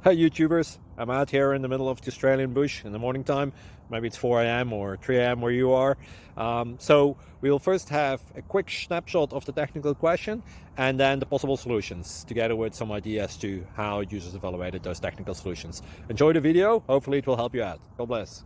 Hi YouTubers, I'm out here in the middle of the Australian bush in the morning time. Maybe it's 4 a.m. or 3 a.m. where you are. So we'll first have a quick snapshot of the technical question and then the possible solutions, together with some ideas to how users evaluated those technical solutions. Enjoy the video, hopefully it will help you out. God bless.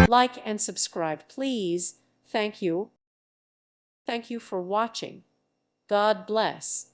Like and subscribe, please. Thank you. Thank you for watching. God bless.